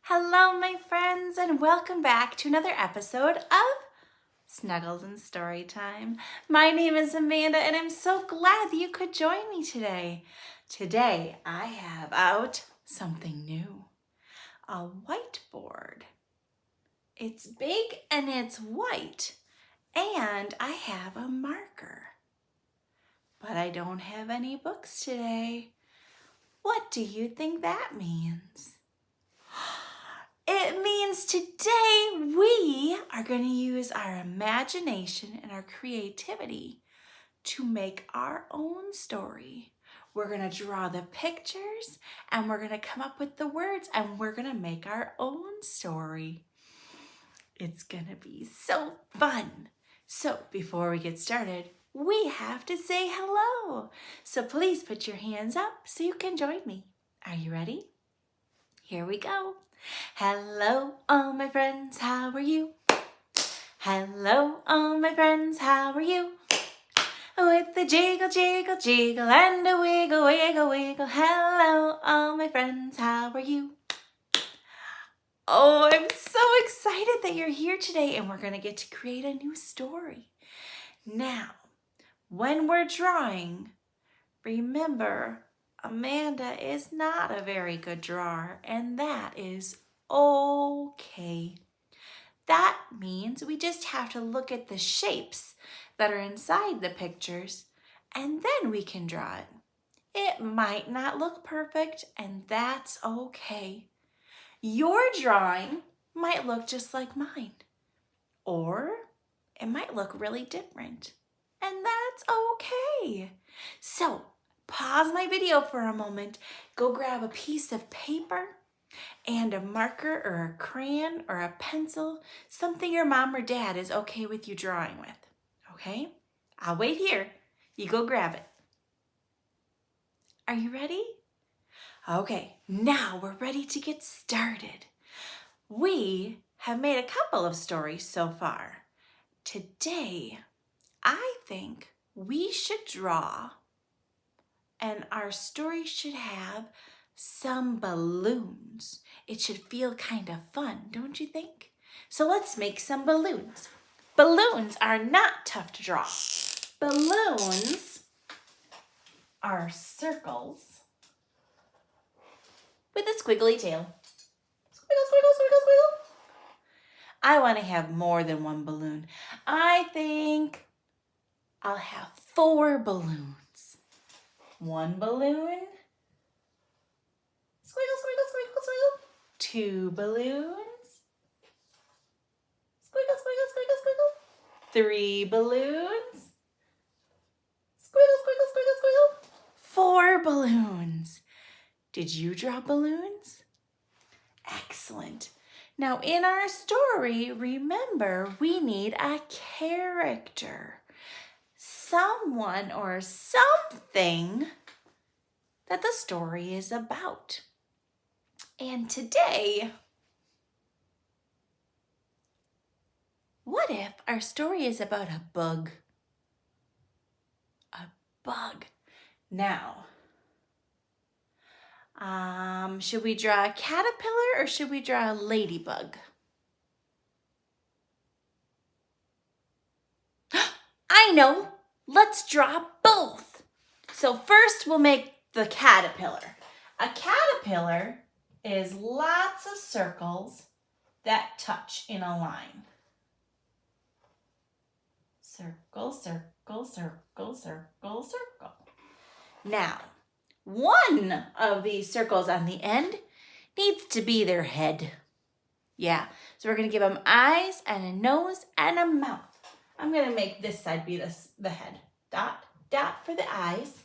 Hello, my friends, and welcome back to another episode of Snuggles and Storytime. My name is Amanda, and I'm so glad that you could join me today. Today, I have out something new, a whiteboard. It's big and it's white, and I have a marker. But I don't have any books today. What do you think that means? It means today we are going to use our imagination and our creativity to make our own story. We're going to draw the pictures and we're going to come up with the words and we're going to make our own story. It's going to be so fun. So before we get started, we have to say hello. So please put your hands up so you can join me. Are you ready? Here we go. Hello, all my friends, how are you? Hello, all my friends, how are you? With the jiggle, jiggle, jiggle, and a wiggle, wiggle, wiggle. Hello, all my friends, how are you? Oh, I'm so excited that you're here today and we're going to get to create a new story. Now, when we're drawing, remember, Amanda is not a very good drawer, and that is okay. That means we just have to look at the shapes that are inside the pictures, and then we can draw it. It might not look perfect, and that's okay. Your drawing might look just like mine, or it might look really different, and that's okay. So, pause my video for a moment, go grab a piece of paper and a marker or a crayon or a pencil, something your mom or dad is okay with you drawing with, okay? I'll wait here. You go grab it. Are you ready? Okay, now we're ready to get started. We have made a couple of stories so far. Today, I think we should draw, and our story should have some balloons. It should feel kind of fun, don't you think? So let's make some balloons. Balloons are not tough to draw. Balloons are circles with a squiggly tail. Squiggle, squiggle, squiggle, squiggle. I want to have more than one balloon. I think I'll have 4 balloons. 1 balloon. Squiggle, squiggle, squiggle, squiggle. 2 balloons. Squiggle, squiggle, squiggle, squiggle. 3 balloons. Squiggle, squiggle, squiggle, squiggle. 4 balloons. Did you draw balloons? Excellent. Now in our story, remember, we need a character. Someone or something that the story is about. And today, what if our story is about a bug? A bug. Now, should we draw a caterpillar or should we draw a ladybug? I know. Let's draw both. So first we'll make the caterpillar. A caterpillar is lots of circles that touch in a line. Circle, circle, circle, circle, circle. Now, one of these circles on the end needs to be their head. Yeah, so we're going to give them eyes and a nose and a mouth. I'm going to make this side be the head. Dot, dot for the eyes.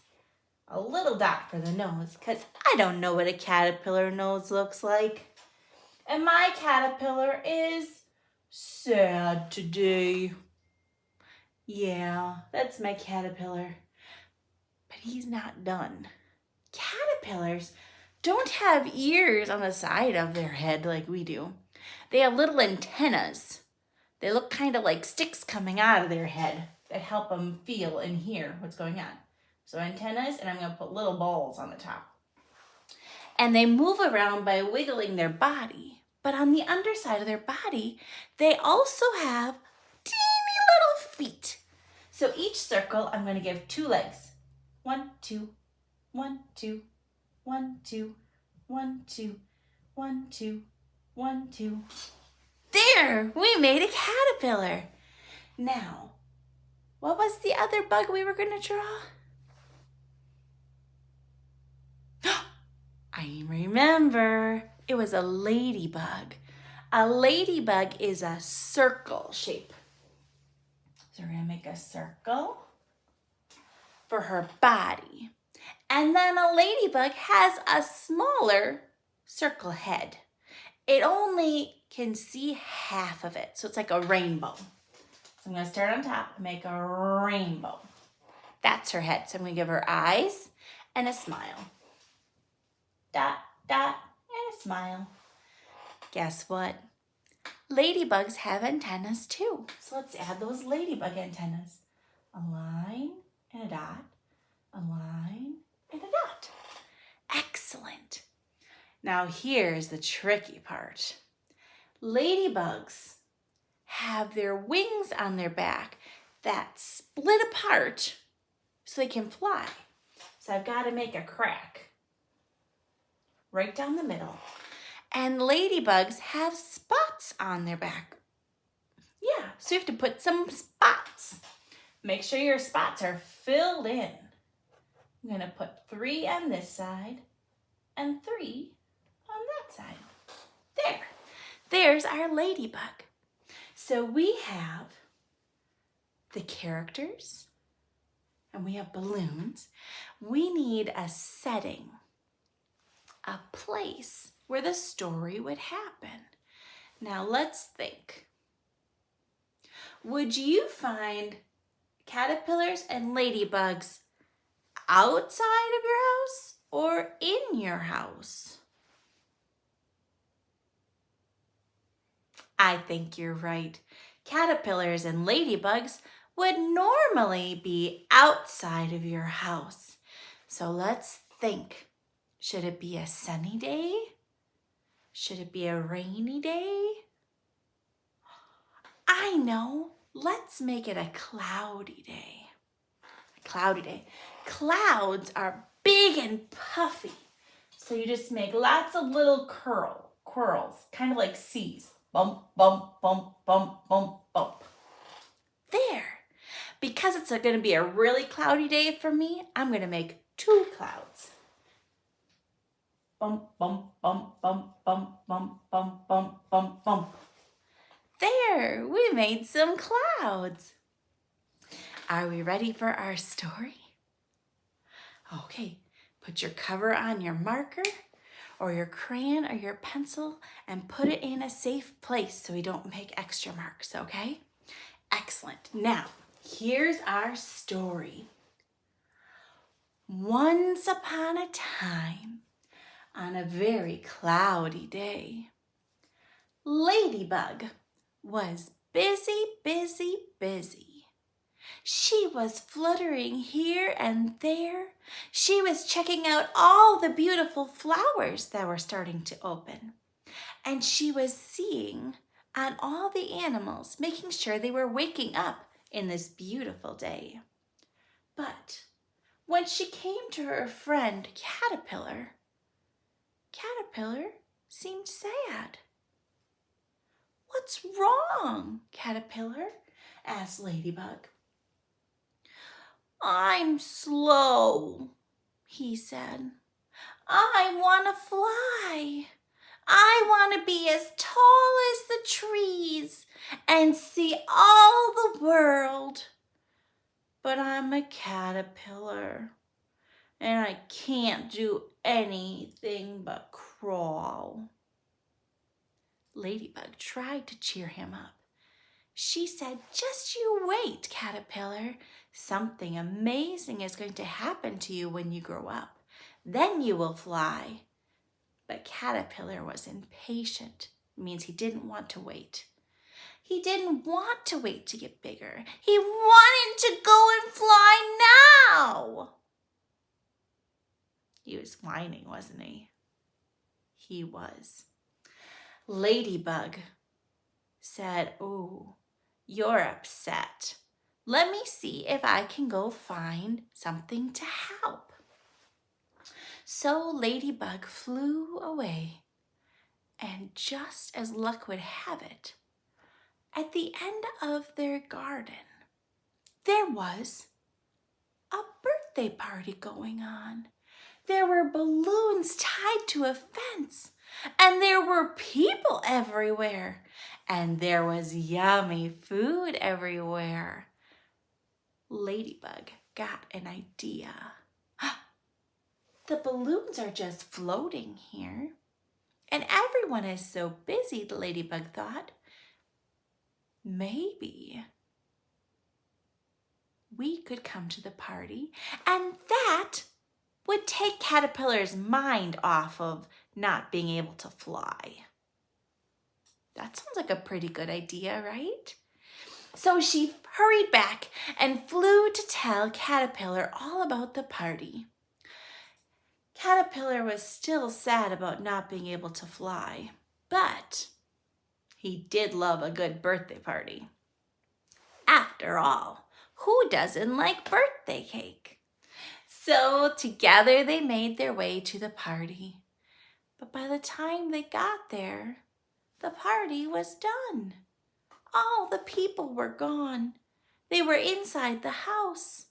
A little dot for the nose, because I don't know what a caterpillar nose looks like. And my caterpillar is sad today. Yeah, that's my caterpillar. But he's not done. Caterpillars don't have ears on the side of their head like we do. They have little antennas. They look kind of like sticks coming out of their head that help them feel and hear what's going on. So antennas, and I'm going to put little balls on the top. And they move around by wiggling their body. But on the underside of their body, they also have teeny little feet. So each circle, I'm going to give 2 legs. 1, 2, 1, 2, 1, 2, 1, 2, 1, 2, 1, 2. There, we made a caterpillar. Now, what was the other bug we were going to draw? I remember. It was a ladybug. A ladybug is a circle shape. So we're going to make a circle for her body. And then a ladybug has a smaller circle head. It only can see half of it. So it's like a rainbow. So I'm going to start on top and make a rainbow. That's her head. So I'm going to give her eyes and a smile. Dot, dot, and a smile. Guess what? Ladybugs have antennas too. So let's add those ladybug antennas. A line and a dot, a line and a dot. Excellent. Now here's the tricky part. Ladybugs have their wings on their back that split apart so they can fly. So I've got to make a crack right down the middle. And ladybugs have spots on their back. Yeah, so you have to put some spots. Make sure your spots are filled in. I'm going to put 3 on this side and 3 on that side. There. There's our ladybug. So we have the characters and we have balloons. We need a setting, a place where the story would happen. Now let's think. Would you find caterpillars and ladybugs outside of your house or in your house? I think you're right. Caterpillars and ladybugs would normally be outside of your house. So let's think. Should it be a sunny day? Should it be a rainy day? I know. Let's make it a cloudy day. A cloudy day. Clouds are big and puffy. So you just make lots of little curls, kind of like C's. Bump, bump, bump, bump, bump, bump. There. Because it's going to be a really cloudy day for me, I'm going to make 2 clouds. Bump, bump, bump, bump, bump, bump, bump, bump, bump, bump. There, we made some clouds. Are we ready for our story? Okay, put your cover on your marker or your crayon or your pencil and put it in a safe place so we don't make extra marks, okay? Excellent. Now, here's our story. Once upon a time, on a very cloudy day, Ladybug was busy, busy, busy. She was fluttering here and there. She was checking out all the beautiful flowers that were starting to open. And she was seeing on all the animals, making sure they were waking up in this beautiful day. But when she came to her friend Caterpillar, Caterpillar seemed sad. "What's wrong, Caterpillar?" asked Ladybug. "I'm slow," he said. "I want to fly. I want to be as tall as the trees and see all the world. But I'm a caterpillar and I can't do anything but crawl." Ladybug tried to cheer him up. She said, "Just you wait, Caterpillar. Something amazing is going to happen to you when you grow up. Then you will fly." But Caterpillar was impatient. It means he didn't want to wait. He didn't want to wait to get bigger. He wanted to go and fly now. He was whining, wasn't he? He was. Ladybug said, "Oh, you're upset. Let me see if I can go find something to help." So Ladybug flew away, and just as luck would have it, at the end of their garden, there was a birthday party going on. There were balloons tied to a fence, and there were people everywhere, and there was yummy food everywhere. Ladybug got an idea. The balloons are just floating here, and everyone is so busy, the Ladybug thought. Maybe we could come to the party, and that would take Caterpillar's mind off of not being able to fly. That sounds like a pretty good idea, right? So she hurried back and flew to tell Caterpillar all about the party. Caterpillar was still sad about not being able to fly, but he did love a good birthday party. After all, who doesn't like birthday cake? So together they made their way to the party. But by the time they got there, the party was done. All the people were gone. They were inside the house.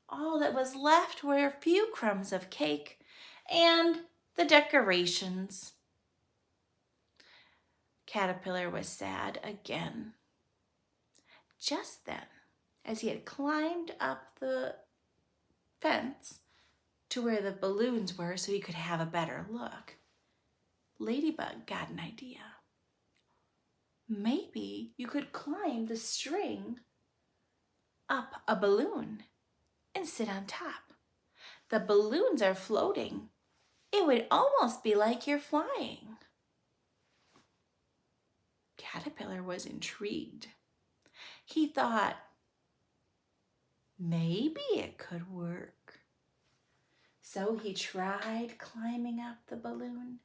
All that was left were a few crumbs of cake and the decorations. Caterpillar was sad again. Just then, as he had climbed up the fence to where the balloons were so he could have a better look, Ladybug got an idea. Maybe you could climb the string up a balloon and sit on top. The balloons are floating. It would almost be like you're flying. Caterpillar was intrigued. He thought, maybe it could work. So he tried climbing up the balloon,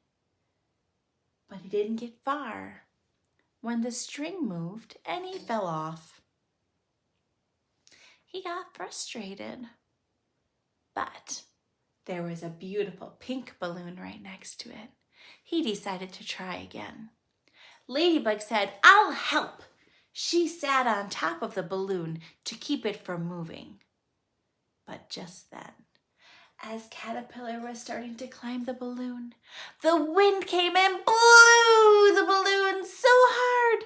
but he didn't get far when the string moved and he fell off. He got frustrated, but there was a beautiful pink balloon right next to it. He decided to try again. Ladybug said, "I'll help." She sat on top of the balloon to keep it from moving. But just then, as Caterpillar was starting to climb the balloon, the wind came and blew the balloon so hard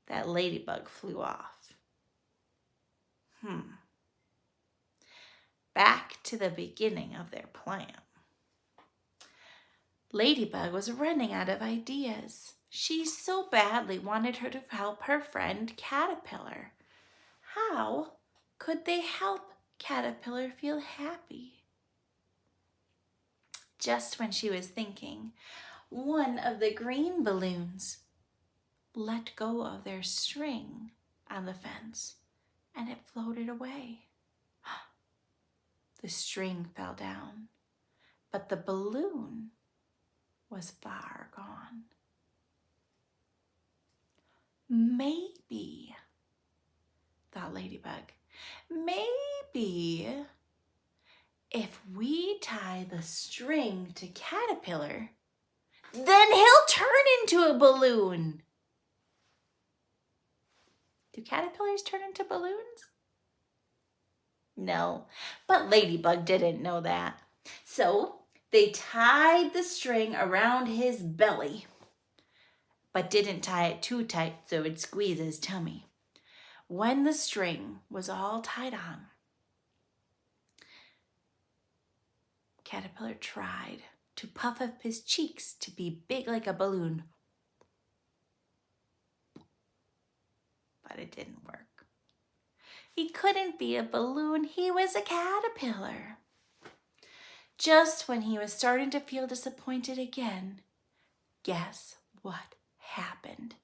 that Ladybug flew off. Back to the beginning of their plan. Ladybug was running out of ideas. She so badly wanted her to help her friend Caterpillar. How could they help Caterpillar feel happy? Just when she was thinking, one of the green balloons let go of their string on the fence and it floated away. The string fell down, but the balloon was far gone. Maybe, thought Ladybug, maybe if we tie the string to Caterpillar, then he'll turn into a balloon. Do caterpillars turn into balloons? No, but Ladybug didn't know that. So they tied the string around his belly, but didn't tie it too tight so it'd squeeze his tummy. When the string was all tied on, Caterpillar tried to puff up his cheeks to be big like a balloon, but it didn't work. He couldn't be a balloon, he was a caterpillar. Just when he was starting to feel disappointed again, guess what happened?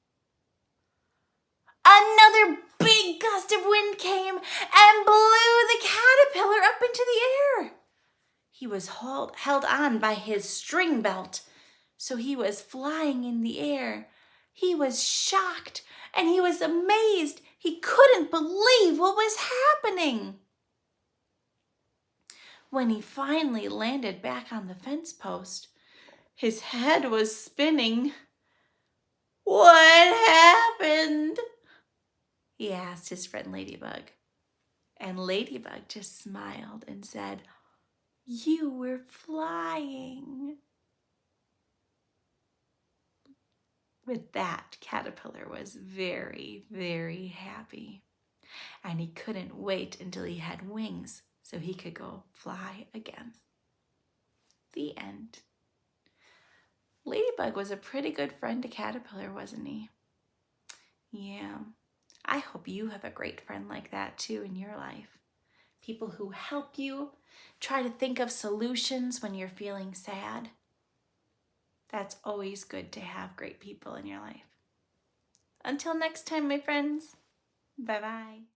Another big gust of wind came and blew the caterpillar up into the air. He was held on by his string belt, so he was flying in the air, He was shocked and he was amazed. He couldn't believe what was happening. When he finally landed back on the fence post, his head was spinning. "What happened?" he asked his friend Ladybug. And Ladybug just smiled and said, "You were flying." With that, Caterpillar was very, very happy. And he couldn't wait until he had wings so he could go fly again. The end. Ladybug was a pretty good friend to Caterpillar, wasn't he? Yeah. I hope you have a great friend like that too in your life. People who help you, try to think of solutions when you're feeling sad. That's always good to have great people in your life. Until next time, my friends. Bye-bye.